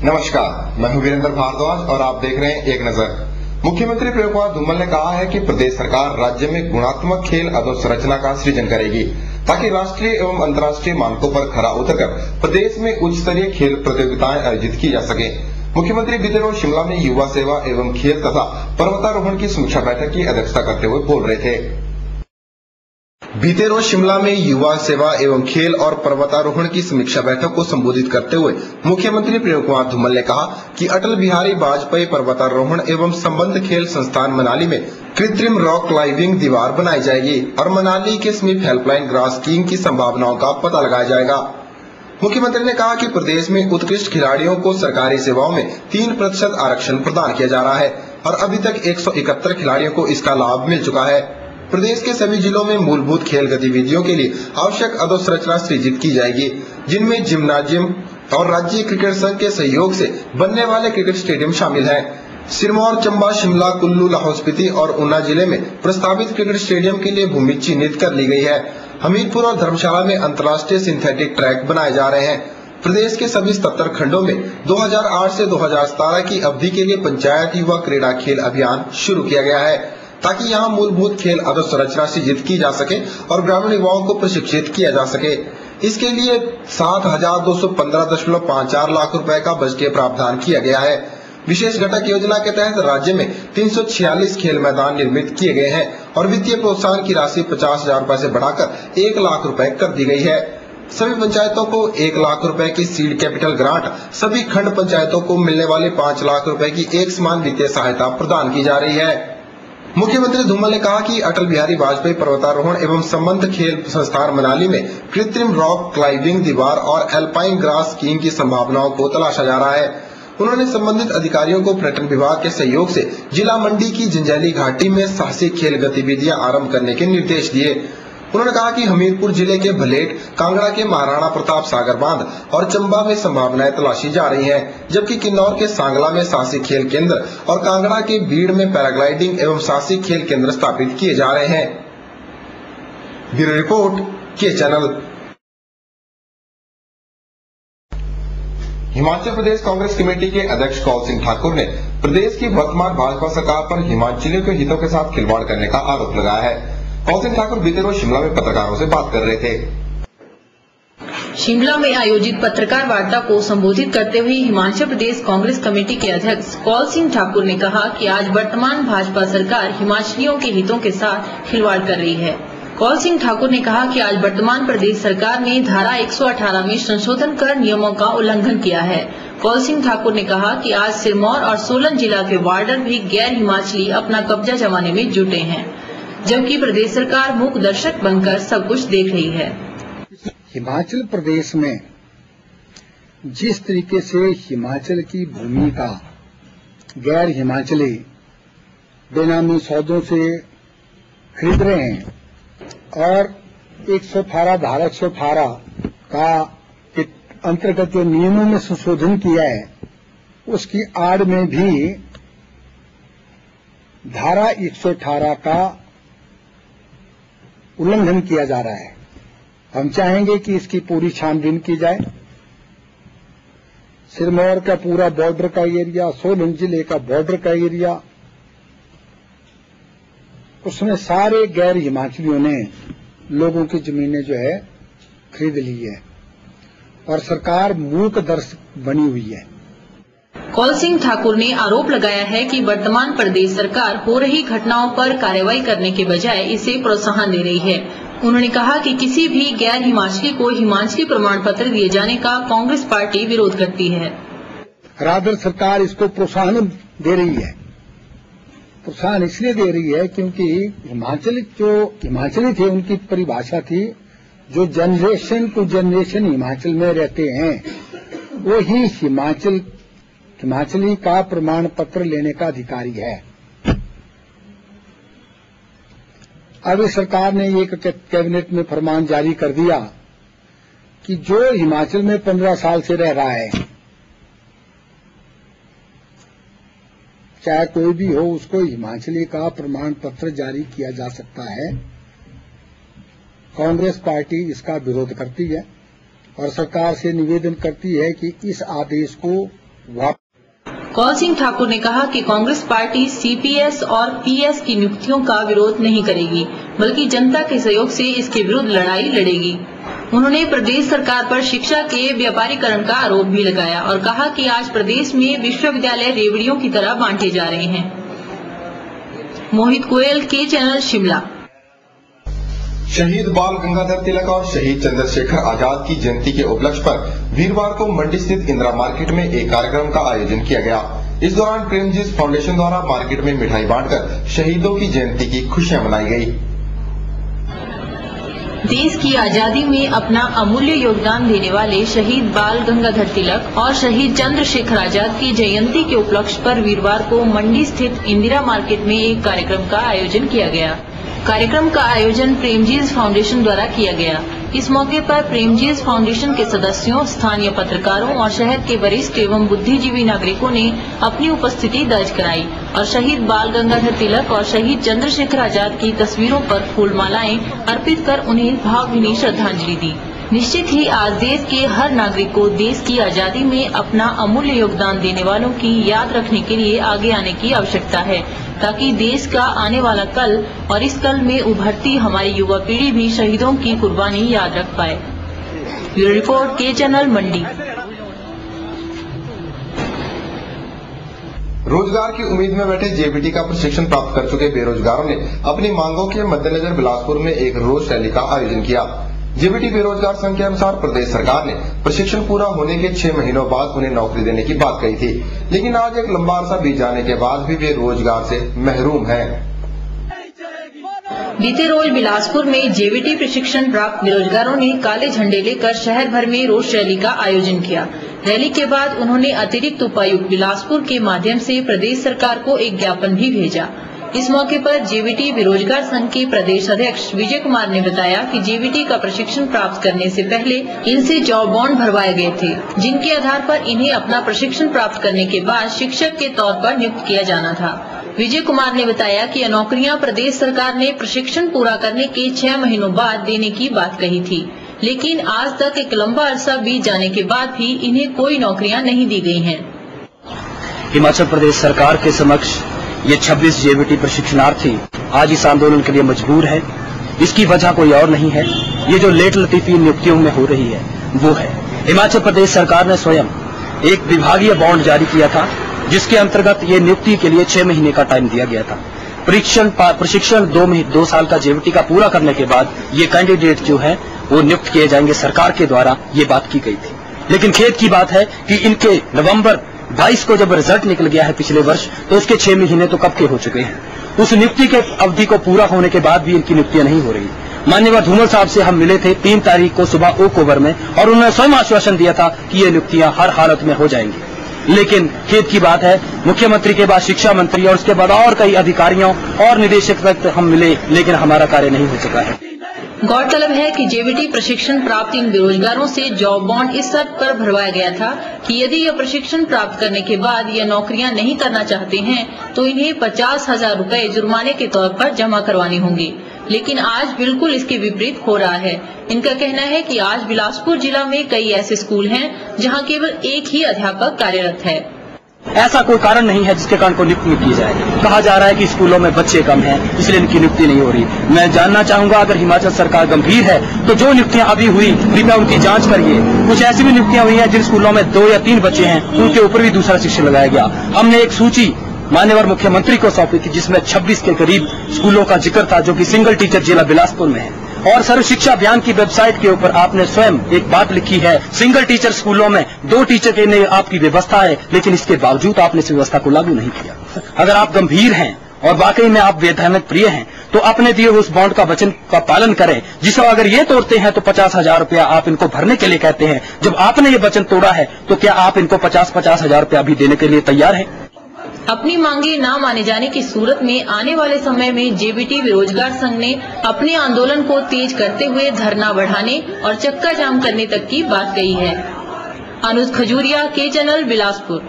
नमस्कार, मैं हूं वीरेंद्र भारद्वाज और आप देख रहे हैं एक नजर। मुख्यमंत्री प्रेम कुमार धूमल ने कहा है कि प्रदेश सरकार राज्य में गुणात्मक खेल अधोसंरचना का सृजन करेगी ताकि राष्ट्रीय एवं अंतर्राष्ट्रीय मानकों पर खरा उतरकर प्रदेश में उच्च स्तरीय खेल प्रतियोगिताएं आयोजित की जा सके। मुख्यमंत्री बीते रोज शिमला में युवा सेवा एवं खेल तथा पर्वतारोहण की समीक्षा बैठक की अध्यक्षता करते हुए बोल रहे थे। बीते रोज शिमला में युवा सेवा एवं खेल और पर्वतारोहण की समीक्षा बैठक को संबोधित करते हुए मुख्यमंत्री प्रेम कुमार धूमल ने कहा कि अटल बिहारी वाजपेयी पर्वतारोहण एवं संबंध खेल संस्थान मनाली में कृत्रिम रॉक क्लाइंबिंग दीवार बनाई जाएगी और मनाली के समीप हेल्पलाइन ग्रास स्कीइंग की संभावनाओं का पता लगाया जाएगा। मुख्यमंत्री ने कहा कि प्रदेश में उत्कृष्ट खिलाड़ियों को सरकारी सेवाओं में 3% आरक्षण प्रदान किया जा रहा है और अभी तक 171 खिलाड़ियों को इसका लाभ मिल चुका है। प्रदेश के सभी जिलों में मूलभूत खेल गतिविधियों के लिए आवश्यक अधोसंरचना सृजित की जाएगी, जिनमें जिम्नाजियम और राज्य क्रिकेट संघ के सहयोग से बनने वाले क्रिकेट स्टेडियम शामिल हैं। सिरमौर, चंबा, शिमला, कुल्लू, लाहौल स्पीति और ऊना जिले में प्रस्तावित क्रिकेट स्टेडियम के लिए भूमि चिन्हित कर ली गई है। हमीरपुर और धर्मशाला में अंतर्राष्ट्रीय सिंथेटिक ट्रैक बनाए जा रहे हैं। प्रदेश के सभी 77 खंडों में 2008 से 2017 की अवधि के लिए पंचायत युवा क्रीड़ा खेल अभियान शुरू किया गया है ताकि यहां मूलभूत खेल अधोसंरचना सृजित की जा सके और ग्रामीण युवाओं को प्रशिक्षित किया जा सके। इसके लिए 7,215.54 लाख रुपए का बजटीय प्रावधान किया गया है। विशेष घटक योजना के तहत राज्य में 346 खेल मैदान निर्मित किए गए हैं और वित्तीय प्रोत्साहन की राशि 50,000 रुपए से बढ़ाकर 1 लाख रुपए कर दी गई है। सभी पंचायतों को 1 लाख रुपए की सीड कैपिटल ग्रांट, सभी खंड पंचायतों को मिलने वाली 5 लाख रुपए की एक समान वित्तीय सहायता प्रदान की जा रही है। मुख्यमंत्री धूमल ने कहा कि अटल बिहारी वाजपेयी पर्वतारोहण एवं संबंध खेल संस्थान मनाली में कृत्रिम रॉक क्लाइंबिंग दीवार और एल्पाइन ग्रास स्कीइंग की संभावनाओं को तलाशा जा रहा है। उन्होंने संबंधित अधिकारियों को पर्यटन विभाग के सहयोग से जिला मंडी की जंजैली घाटी में साहसिक खेल गतिविधियां आरंभ करने के निर्देश दिए। उन्होंने कहा कि हमीरपुर जिले के भलेट, कांगड़ा के महाराणा प्रताप सागर बांध और चंबा में संभावनाएं तलाशी जा रही हैं, जबकि किन्नौर के सांगला में साहसिक खेल केंद्र और कांगड़ा के बीड़ में पैराग्लाइडिंग एवं साहसिक खेल केंद्र स्थापित किए जा रहे हैं। ब्यूरो रिपोर्ट के चैनल। हिमाचल प्रदेश कांग्रेस कमेटी के अध्यक्ष कौल सिंह ठाकुर ने प्रदेश की वर्तमान भाजपा सरकार पर हिमाचलियों के हितों के साथ खिलवाड़ करने का आरोप लगाया है। कौल सिंह ठाकुर बीते रोज शिमला में पत्रकारों से बात कर रहे थे। शिमला में आयोजित पत्रकार वार्ता को संबोधित करते हुए हिमाचल प्रदेश कांग्रेस कमेटी के अध्यक्ष कौल सिंह ठाकुर ने कहा कि आज वर्तमान भाजपा सरकार हिमाचलियों के हितों के साथ खिलवाड़ कर रही है। कौल सिंह ठाकुर ने कहा कि आज वर्तमान प्रदेश सरकार ने धारा 118 में संशोधन कर नियमों का उल्लंघन किया है। कौल सिंह ठाकुर ने कहा कि आज सिरमौर और सोलन जिला के वार्डर भी गैर हिमाचली अपना कब्जा जमाने में जुटे हैं, जबकि प्रदेश सरकार मूक दर्शक बनकर सब कुछ देख रही है। हिमाचल प्रदेश में जिस तरीके से हिमाचल की भूमि का गैर हिमाचली बेनामी सौदों से खरीद रहे हैं और 118 धारा 118 का अंतर्गत जो नियमों में संशोधन किया है, उसकी आड़ में भी धारा 118 का उल्लंघन किया जा रहा है। हम चाहेंगे कि इसकी पूरी छानबीन की जाए। सिरमौर का पूरा बॉर्डर का एरिया, सोलन जिले का बॉर्डर का एरिया, उसमें सारे गैर हिमाचलियों ने लोगों की जमीनें जो है खरीद ली है और सरकार मूक दर्शक बनी हुई है। कौल सिंह ठाकुर ने आरोप लगाया है कि वर्तमान प्रदेश सरकार हो रही घटनाओं पर कार्रवाई करने के बजाय इसे प्रोत्साहन दे रही है। उन्होंने कहा कि किसी भी गैर हिमाचली को हिमाचली प्रमाण पत्र दिए जाने का कांग्रेस पार्टी विरोध करती है। रादर सरकार इसको प्रोत्साहन दे रही है। प्रोत्साहन इसलिए दे रही है क्योंकि हिमाचली थे, उनकी परिभाषा थी जो जनरेशन टू जनरेशन हिमाचल में रहते हैं वो ही हिमाचली का प्रमाण पत्र लेने का अधिकारी है। अब इस सरकार ने एक कैबिनेट में फरमान जारी कर दिया कि जो हिमाचल में 15 साल से रह रहा है, चाहे कोई भी हो, उसको हिमाचली का प्रमाण पत्र जारी किया जा सकता है। कांग्रेस पार्टी इसका विरोध करती है और सरकार से निवेदन करती है कि इस आदेश को कौल सिंह ठाकुर ने कहा कि कांग्रेस पार्टी सीपीएस और पीएस की नियुक्तियों का विरोध नहीं करेगी, बल्कि जनता के सहयोग से इसके विरुद्ध लड़ाई लड़ेगी। उन्होंने प्रदेश सरकार पर शिक्षा के व्यापारीकरण का आरोप भी लगाया और कहा कि आज प्रदेश में विश्वविद्यालय रेवड़ियों की तरह बांटे जा रहे हैं। मोहित गोयल, के चैनल, शिमला। शहीद बाल गंगाधर तिलक और शहीद चंद्रशेखर आजाद की जयंती के उपलक्ष्य पर वीरवार को मंडी स्थित इंदिरा मार्केट में एक कार्यक्रम का आयोजन किया गया। इस दौरान प्रेमजीज फाउंडेशन द्वारा मार्केट में मिठाई बांटकर शहीदों की जयंती की खुशियां मनाई गई। देश की आजादी में अपना अमूल्य योगदान देने वाले शहीद बाल गंगाधर तिलक और शहीद चंद्रशेखर आजाद की जयंती के उपलक्ष्य पर वीरवार को मंडी स्थित इंदिरा मार्केट में एक कार्यक्रम का आयोजन किया गया। कार्यक्रम का आयोजन प्रेमजीज फाउंडेशन द्वारा किया गया। इस मौके पर प्रेमजीज फाउंडेशन के सदस्यों, स्थानीय पत्रकारों और शहर के वरिष्ठ एवं बुद्धिजीवी नागरिकों ने अपनी उपस्थिति दर्ज कराई और शहीद बाल गंगाधर तिलक और शहीद चंद्रशेखर आजाद की तस्वीरों पर फूलमालाएं अर्पित कर उन्हें भावभीनी श्रद्धांजलि दी। निश्चित ही आज देश के हर नागरिक को देश की आजादी में अपना अमूल्य योगदान देने वालों की याद रखने के लिए आगे आने की आवश्यकता है, ताकि देश का आने वाला कल और इस कल में उभरती हमारी युवा पीढ़ी भी शहीदों की कुर्बानी याद रख पाए। ब्यूरो रिपोर्ट, के चैनल, मंडी। रोजगार की उम्मीद में बैठे जेबीटी का प्रशिक्षण प्राप्त कर चुके बेरोजगारों ने अपनी मांगों के मद्देनजर बिलासपुर में एक रोज रैली का आयोजन किया। जेबीटी बेरोजगार संघ के अनुसार प्रदेश सरकार ने प्रशिक्षण पूरा होने के 6 महीनों बाद उन्हें नौकरी देने की बात कही थी, लेकिन आज एक लंबा अरसा बीत जाने के बाद भी वे रोजगार से महरूम हैं। बीते रोज बिलासपुर में जेबीटी प्रशिक्षण प्राप्त बेरोजगारों ने काले झंडे लेकर शहर भर में रोष रैली का आयोजन किया। रैली के बाद उन्होंने अतिरिक्त उपायुक्त बिलासपुर के माध्यम से प्रदेश सरकार को एक ज्ञापन भी भेजा। इस मौके पर जेबीटी बेरोजगार संघ के प्रदेश अध्यक्ष विजय कुमार ने बताया कि जेबीटी का प्रशिक्षण प्राप्त करने से पहले इनसे जॉब बॉन्ड भरवाए गए थे, जिनके आधार पर इन्हें अपना प्रशिक्षण प्राप्त करने के बाद शिक्षक के तौर पर नियुक्त किया जाना था। विजय कुमार ने बताया कि यह नौकरियां प्रदेश सरकार ने प्रशिक्षण पूरा करने के 6 महीनों बाद देने की बात कही थी, लेकिन आज तक एक लंबा अरसा बीत जाने के बाद भी इन्हें कोई नौकरियां नहीं दी गई हैं। हिमाचल प्रदेश सरकार के समक्ष ये 26 जेबीटी प्रशिक्षणार्थी आज इस आंदोलन के लिए मजबूर है। इसकी वजह कोई और नहीं है, ये जो लेट लतीफी नियुक्तियों में हो रही है वो है हिमाचल प्रदेश सरकार ने स्वयं एक विभागीय बॉन्ड जारी किया था, जिसके अंतर्गत ये नियुक्ति के लिए 6 महीने का टाइम दिया गया था। प्रशिक्षण 2 साल का जेबीटी का पूरा करने के बाद ये कैंडिडेट जो है वो नियुक्त किए जाएंगे, सरकार के द्वारा ये बात की गई थी। लेकिन खेद की बात है कि इनके नवंबर 22 को जब रिजल्ट निकल गया है पिछले वर्ष, तो उसके 6 महीने तो कब के हो चुके हैं। उस नियुक्ति के अवधि को पूरा होने के बाद भी इनकी नियुक्तियां नहीं हो रही। माननीय धूमल साहब से हम मिले थे 3 तारीख को सुबह ओक ओवर में, और उन्होंने स्वयं आश्वासन दिया था कि ये नियुक्तियां हर हालत में हो जाएंगी। लेकिन खेद की बात है, मुख्यमंत्री के बाद शिक्षा मंत्री और उसके बाद और कई अधिकारियों और निदेशक तक हम मिले, लेकिन हमारा कार्य नहीं हो सका है। गौरतलब है कि जेबीटी प्रशिक्षण प्राप्त इन बेरोजगारों से जॉब बॉन्ड इस शर्त पर भरवाया गया था कि यदि यह प्रशिक्षण प्राप्त करने के बाद यह नौकरियां नहीं करना चाहते हैं तो इन्हें 50,000 रुपए जुर्माने के तौर पर जमा करवाने होंगे। लेकिन आज बिल्कुल इसके विपरीत हो रहा है। इनका कहना है कि आज बिलासपुर जिला में कई ऐसे स्कूल हैं जहां केवल एक ही अध्यापक कार्यरत है। ऐसा कोई कारण नहीं है जिसके कारण को नियुक्त नहीं की जाए। कहा जा रहा है कि स्कूलों में बच्चे कम हैं, इसलिए इनकी नियुक्ति नहीं हो रही। मैं जानना चाहूंगा, अगर हिमाचल सरकार गंभीर है तो जो नियुक्तियां अभी हुई कृपया उनकी जांच करिए। कुछ ऐसी भी नियुक्तियां हुई हैं जिन स्कूलों में 2 या 3 बच्चे हैं, उनके ऊपर भी दूसरा शिक्षक लगाया गया। हमने एक सूची माननीय मुख्यमंत्री को सौंपी थी, जिसमें 26 के करीब स्कूलों का जिक्र था, जो कि सिंगल टीचर जिला बिलासपुर में है। और सर्व शिक्षा अभियान की वेबसाइट के ऊपर आपने स्वयं एक बात लिखी है, सिंगल टीचर स्कूलों में 2 टीचर के लिए आपकी व्यवस्था है, लेकिन इसके बावजूद आपने इस व्यवस्था को लागू नहीं किया। अगर आप गंभीर हैं और वाकई में आप वैधानिक प्रिय हैं, तो अपने दिए उस बॉन्ड का वचन का पालन करें, जिसको अगर ये तोड़ते हैं तो 50,000 रुपया आप इनको भरने के लिए कहते हैं। जब आपने ये वचन तोड़ा है तो क्या आप इनको 50,000 रुपया भी देने के लिए तैयार हैं? अपनी मांगे न माने जाने की सूरत में आने वाले समय में जेबीटी बेरोजगार संघ ने अपने आंदोलन को तेज करते हुए धरना बढ़ाने और चक्का जाम करने तक की बात कही है। अनुज खजूरिया, के चैनल, बिलासपुर।